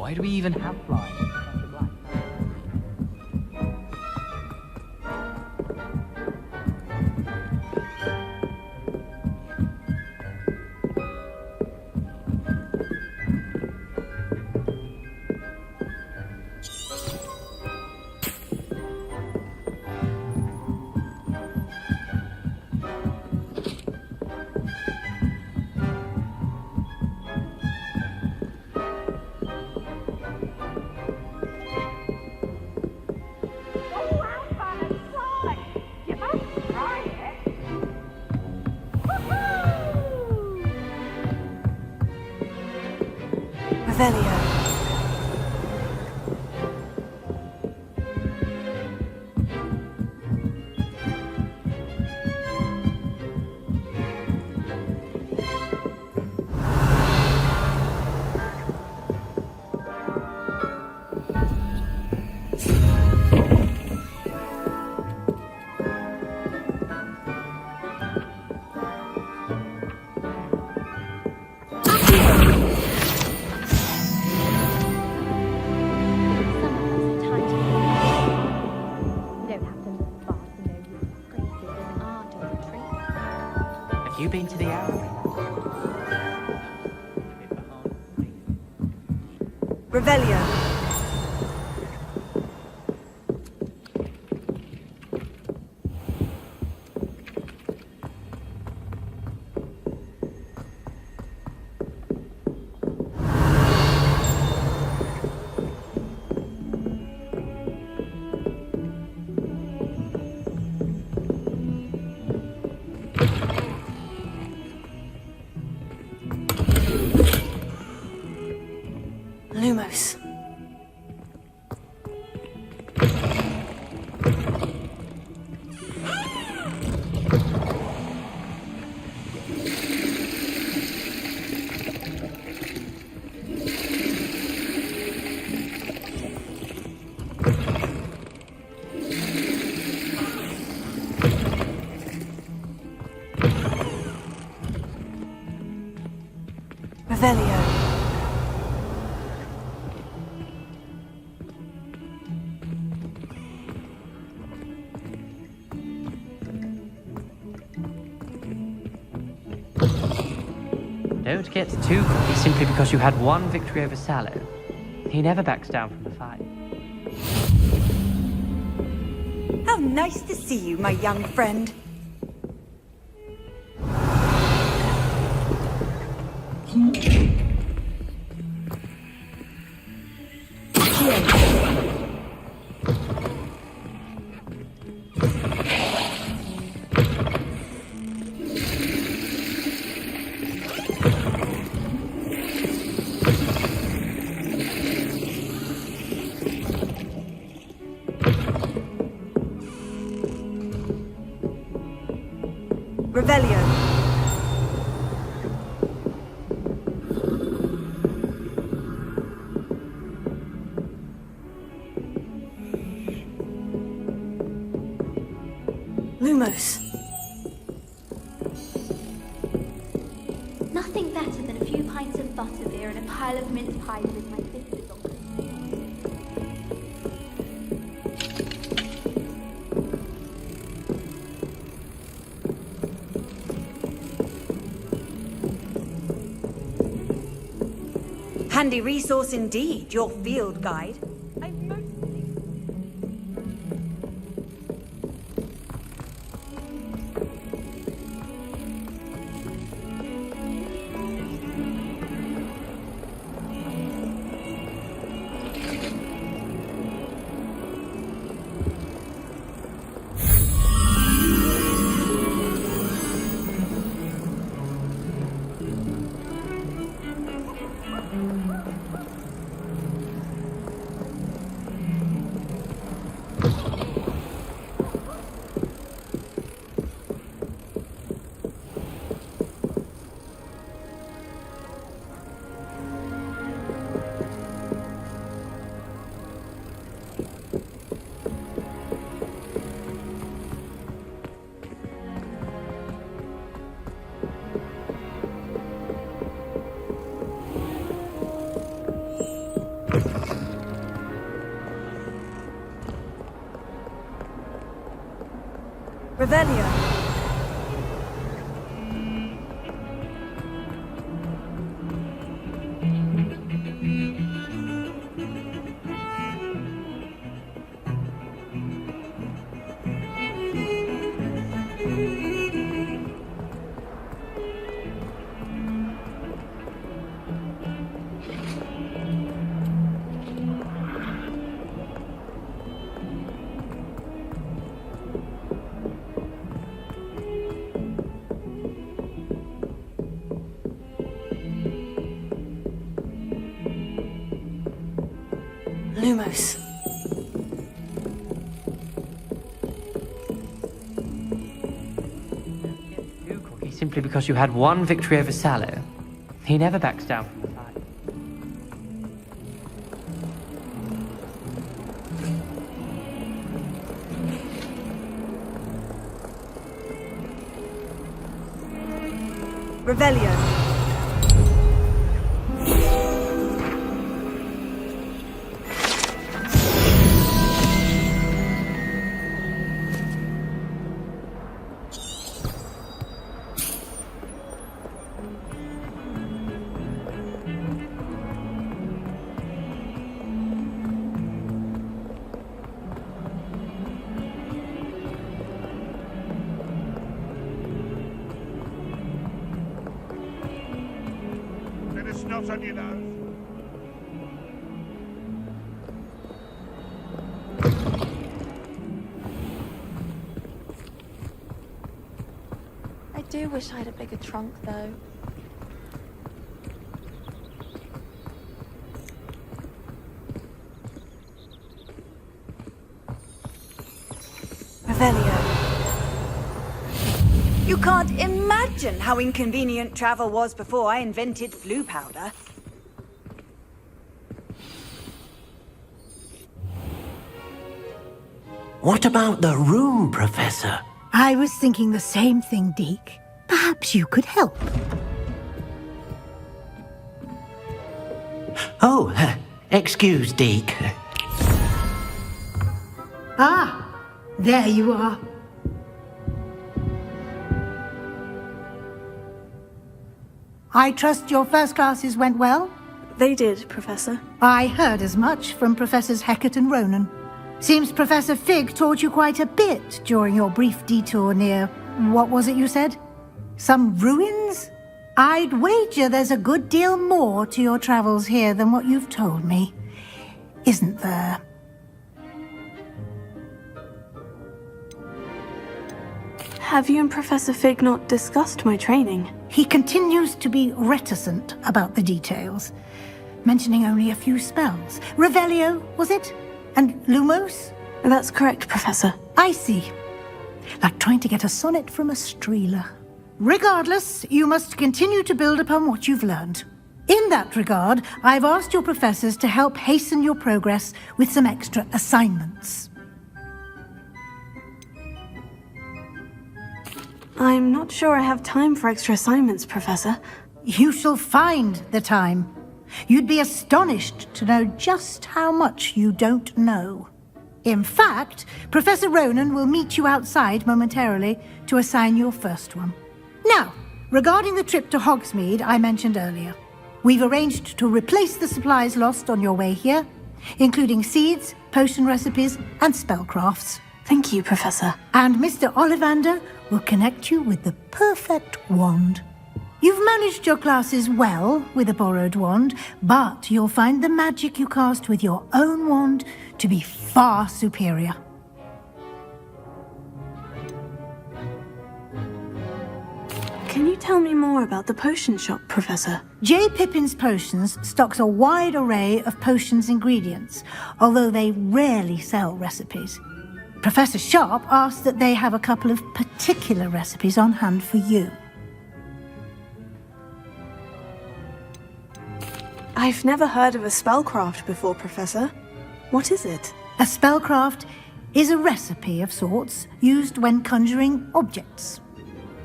Why do we even have flies? Revelio. Have you been to the owl? Revelio. Lumos. Revelio. Don't get too cocky simply because you had one victory over Sallow. He never backs down from the fight. How nice to see you, my young friend. Revelio. Lumos. Nothing better than a few pints of butterbeer and a pile of mince pies with my sisters on. Handy resource indeed, your field guide. Revelio. Lumos. Too cocky simply because you had one victory over Sallow. He never backs down from the fight. Revelio. Bit of snot on your nose. I do wish I had a bigger trunk, though. Revelio. You can't imagine how inconvenient travel was before I invented flu powder. What about the room, Professor? I was thinking the same thing, Deke. Perhaps you could help. Oh, excuse, Deke. Ah, there you are. I trust your first classes went well? They did, Professor. I heard as much from Professors Hecat and Ronan. Seems Professor Fig taught you quite a bit during your brief detour near... what was it you said? Some ruins? I'd wager there's a good deal more to your travels here than what you've told me. Isn't there? Have you and Professor Fig not discussed my training? He continues to be reticent about the details, mentioning only a few spells. Revelio, was it? And Lumos? That's correct, Professor. I see. Like trying to get a sonnet from a streeler. Regardless, you must continue to build upon what you've learned. In that regard, I've asked your professors to help hasten your progress with some extra assignments. I'm not sure I have time for extra assignments, Professor. You shall find the time. You'd be astonished to know just how much you don't know. In fact, Professor Ronan will meet you outside momentarily to assign your first one. Now, regarding the trip to Hogsmeade I mentioned earlier, we've arranged to replace the supplies lost on your way here, including seeds, potion recipes, and spellcrafts. Thank you, Professor. And Mr. Ollivander will connect you with the perfect wand. You've managed your classes well with a borrowed wand, but you'll find the magic you cast with your own wand to be far superior. Can you tell me more about the potion shop, Professor? J. Pippin's Potions stocks a wide array of potions ingredients, although they rarely sell recipes. Professor Sharp asked that they have a couple of particular recipes on hand for you. I've never heard of a spellcraft before, Professor. What is it? A spellcraft is a recipe of sorts used when conjuring objects.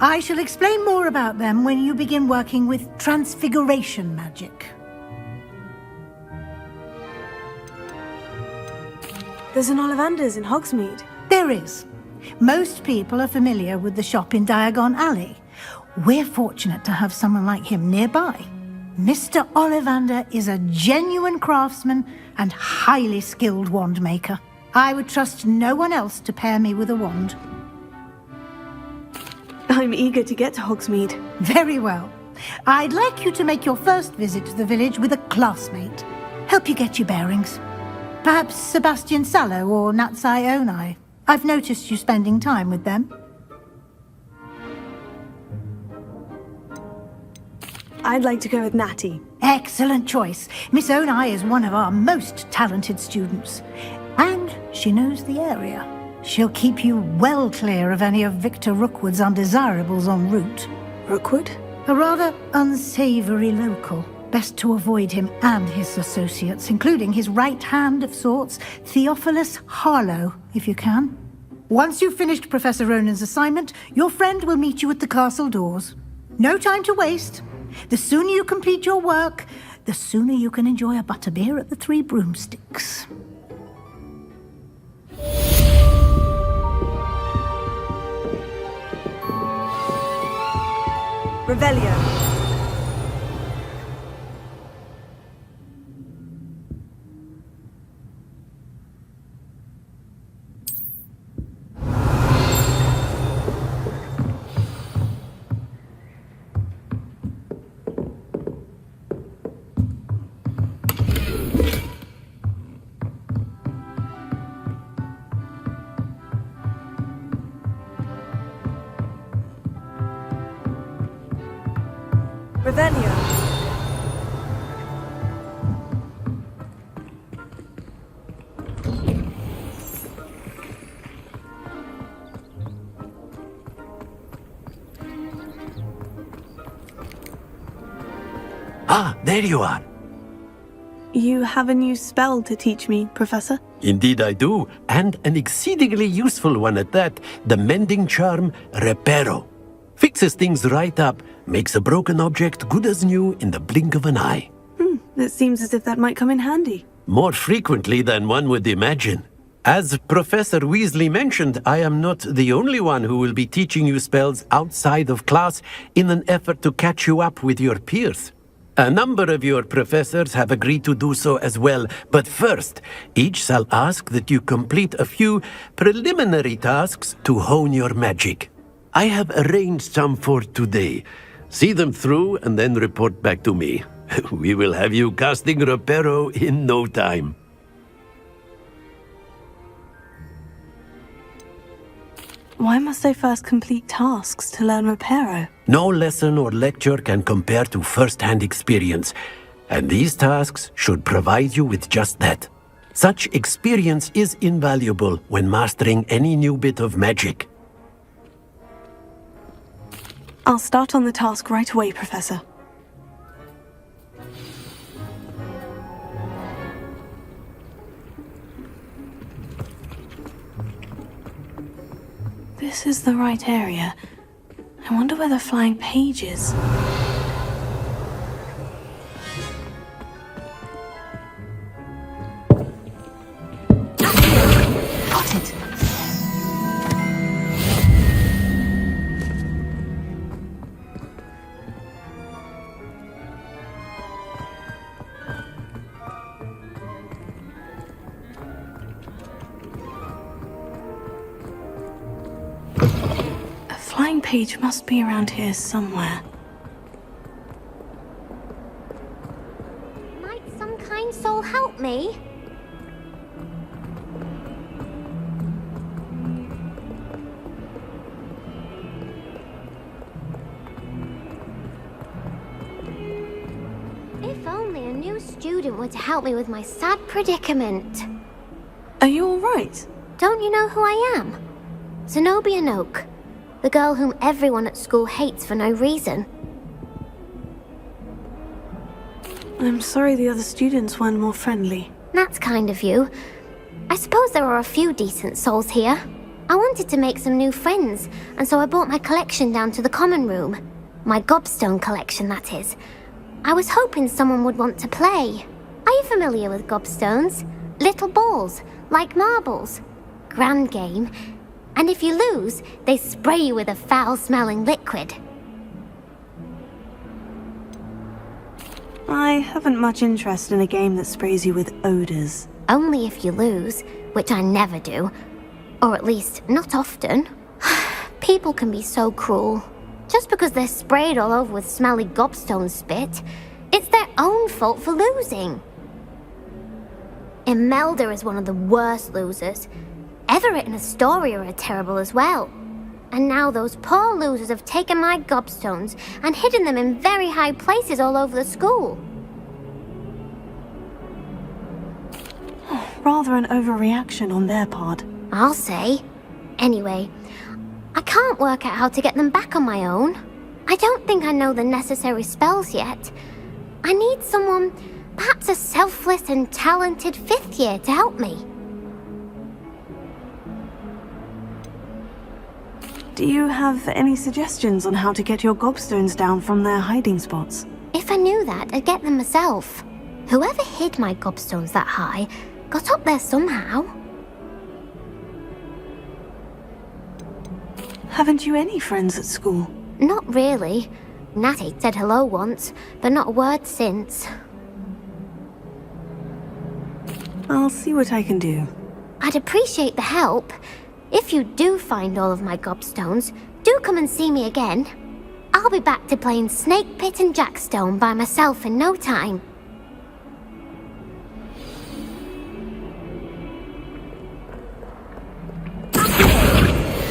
I shall explain more about them when you begin working with transfiguration magic. There's an Ollivander's in Hogsmeade. There is. Most people are familiar with the shop in Diagon Alley. We're fortunate to have someone like him nearby. Mr. Ollivander is a genuine craftsman and highly skilled wand maker. I would trust no one else to pair me with a wand. I'm eager to get to Hogsmeade. Very well. I'd like you to make your first visit to the village with a classmate. Help you get your bearings. Perhaps Sebastian Sallow or Natsai Onai. I've noticed you spending time with them. I'd like to go with Natty. Excellent choice. Miss Onai is one of our most talented students. And she knows the area. She'll keep you well clear of any of Victor Rookwood's undesirables en route. Rookwood? A rather unsavory local. Best to avoid him and his associates, including his right hand of sorts, Theophilus Harlow, if you can. Once you've finished Professor Ronan's assignment, your friend will meet you at the castle doors. No time to waste. The sooner you complete your work, the sooner you can enjoy a butterbeer at the Three Broomsticks. Revelio. Revelio. Ah, there you are. You have a new spell to teach me, Professor? Indeed I do, and an exceedingly useful one at that. The mending charm, Reparo. Fixes things right up, makes a broken object good as new in the blink of an eye. It seems as if that might come in handy. More frequently than one would imagine. As Professor Weasley mentioned, I am not the only one who will be teaching you spells outside of class in an effort to catch you up with your peers. A number of your professors have agreed to do so as well, but first, each shall ask that you complete a few preliminary tasks to hone your magic. I have arranged some for today. See them through and then report back to me. We will have you casting Reparo in no time. Why must I first complete tasks to learn Reparo? No lesson or lecture can compare to first-hand experience, and these tasks should provide you with just that. Such experience is invaluable when mastering any new bit of magic. I'll start on the task right away, Professor. This is the right area. I wonder where the flying page is. Got it. Flying page must be around here somewhere. Might some kind soul help me? If only a new student were to help me with my sad predicament. Are you all right? Don't you know who I am? Zenobia Noak. The girl whom everyone at school hates for no reason. I'm sorry the other students weren't more friendly. That's kind of you. I suppose there are a few decent souls here. I wanted to make some new friends, and so I brought my collection down to the common room. My gobstone collection, that is. I was hoping someone would want to play. Are you familiar with gobstones? Little balls, like marbles. Grand game. And if you lose, they spray you with a foul-smelling liquid. I haven't much interest in a game that sprays you with odors. Only if you lose, which I never do. Or at least, not often. People can be so cruel. Just because they're sprayed all over with smelly gobstone spit, it's their own fault for losing. Imelda is one of the worst losers. Everett and Astoria are terrible as well. And now those poor losers have taken my gobstones and hidden them in very high places all over the school. Rather an overreaction on their part. I'll say. Anyway, I can't work out how to get them back on my own. I don't think I know the necessary spells yet. I need someone, perhaps a selfless and talented 5th year to help me. Do you have any suggestions on how to get your gobstones down from their hiding spots? If I knew that, I'd get them myself. Whoever hid my gobstones that high got up there somehow. Haven't you any friends at school? Not really. Natty said hello once, but not a word since. I'll see what I can do. I'd appreciate the help. If you do find all of my gobstones, do come and see me again. I'll be back to playing Snake Pit and Jackstone by myself in no time.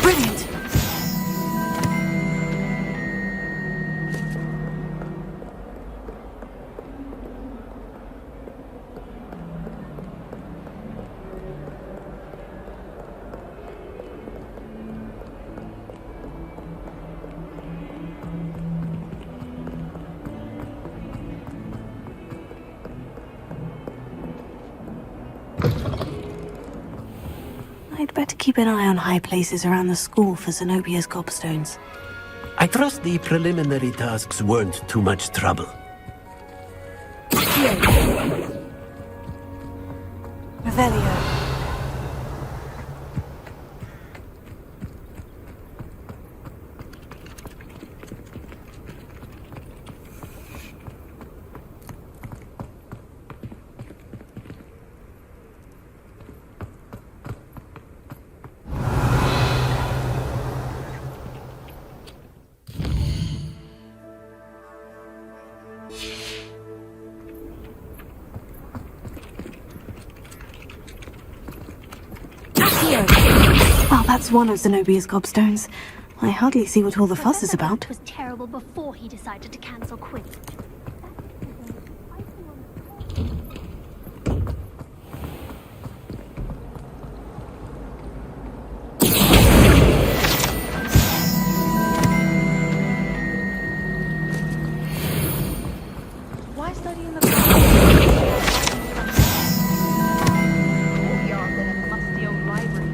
Brilliant! I'd better keep an eye on high places around the school for Zenobia's gobstones. I trust the preliminary tasks weren't too much trouble. Revelio. Well, that's one of Zenobia's gobstones. I hardly see what all the fuss is about. Was terrible before he decided to cancel quiz. Why study in the courtyard than a musty old library?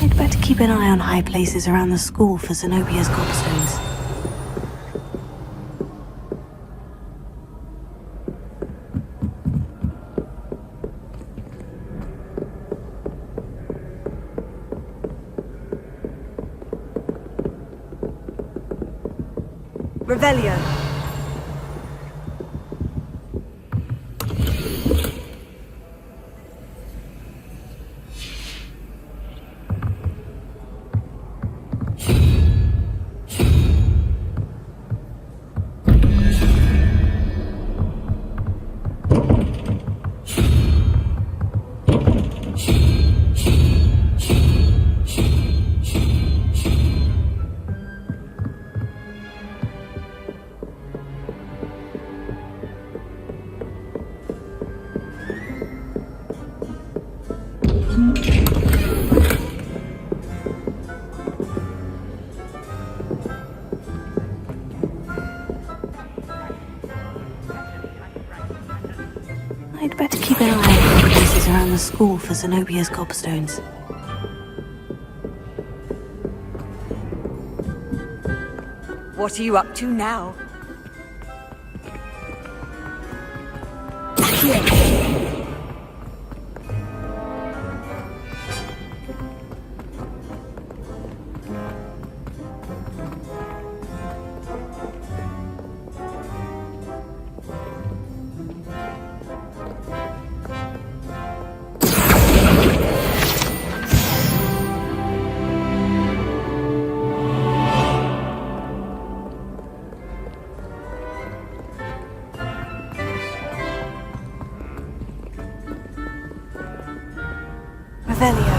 I'd better keep an eye on high places around the school for Zenobia's gobstones. Revelio. school for Zenobia's gobstones. What are you up to now? Revelio.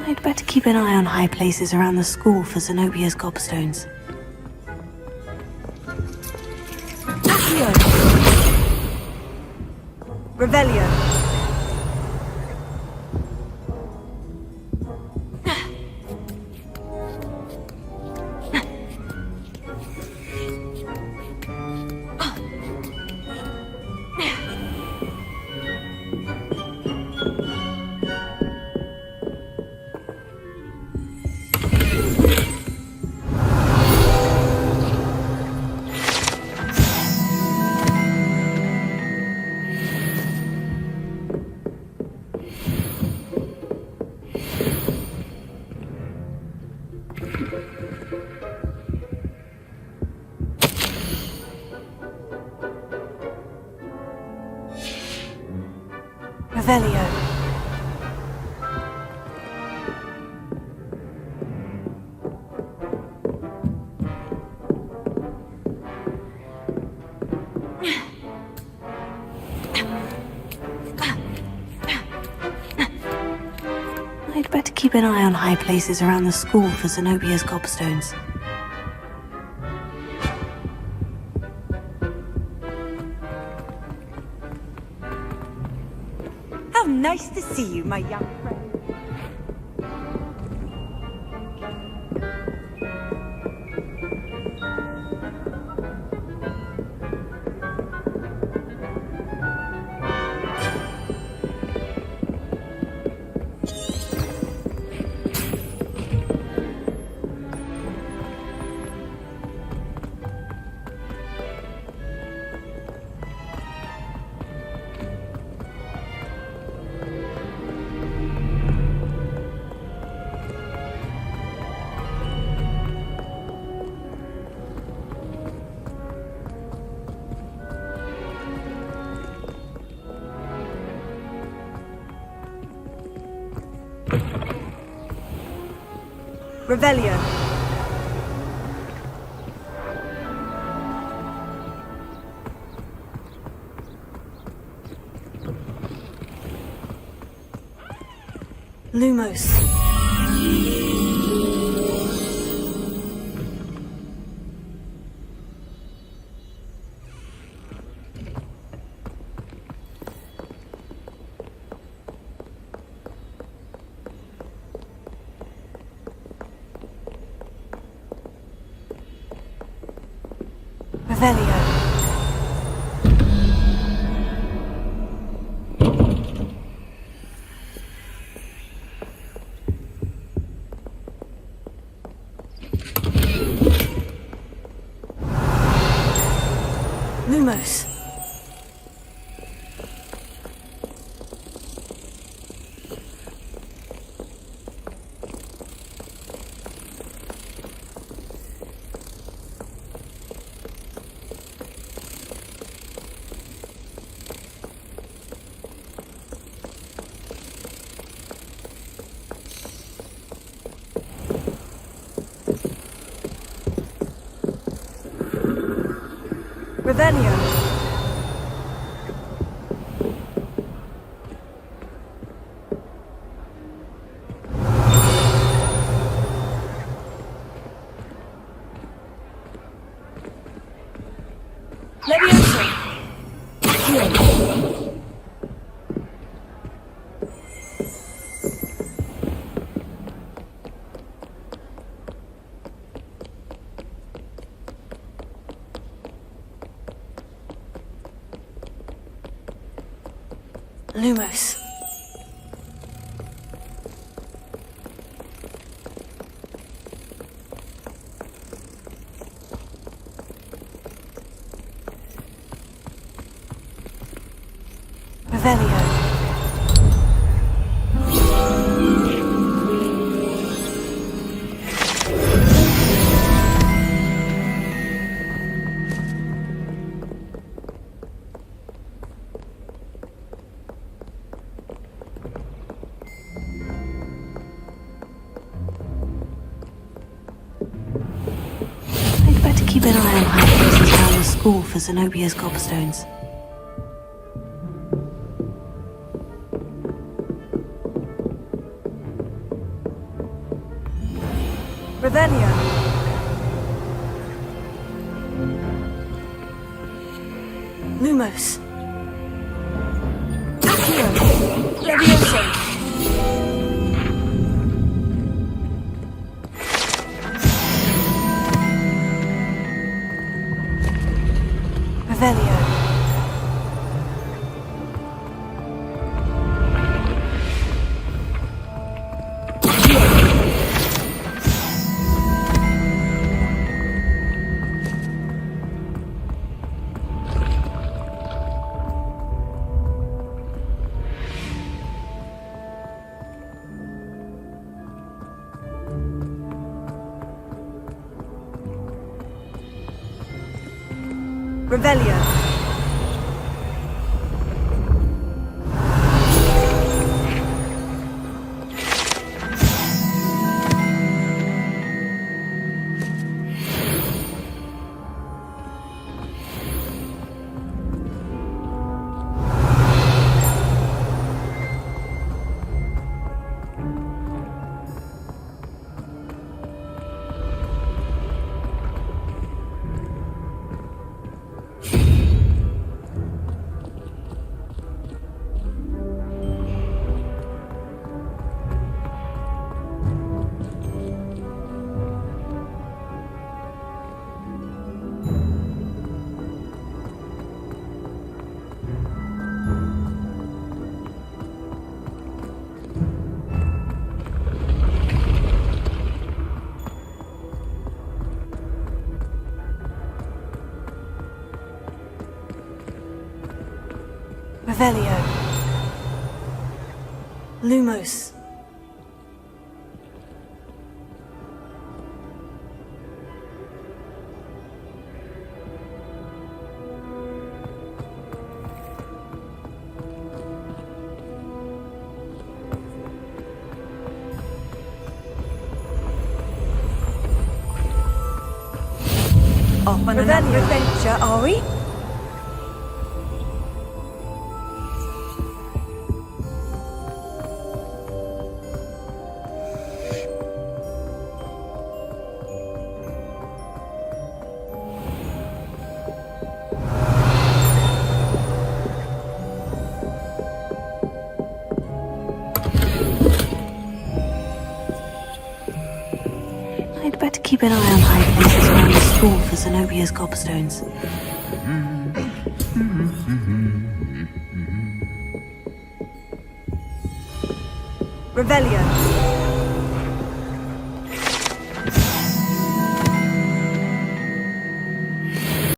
I'd better keep an eye on high places around the school for Zenobia's gobstones. Revelio. Revelio. I'd better keep an eye on high places around the school for Zenobia's gobstones. How nice to see you, my young friend. Revelio. Lumos. Revelio. Lumos. Revelio. Levioso. Lumos. Revelio. I'd better keep an eye on high places around the school for Zenobia's gobstones. Revelio. Lumos. Accio. Levioso. Revelio. Revelio. Revelio. Lumos. Off on another adventure, are we? I'd better keep an eye on high places around the school for Zenobia's gobstones. Revelio.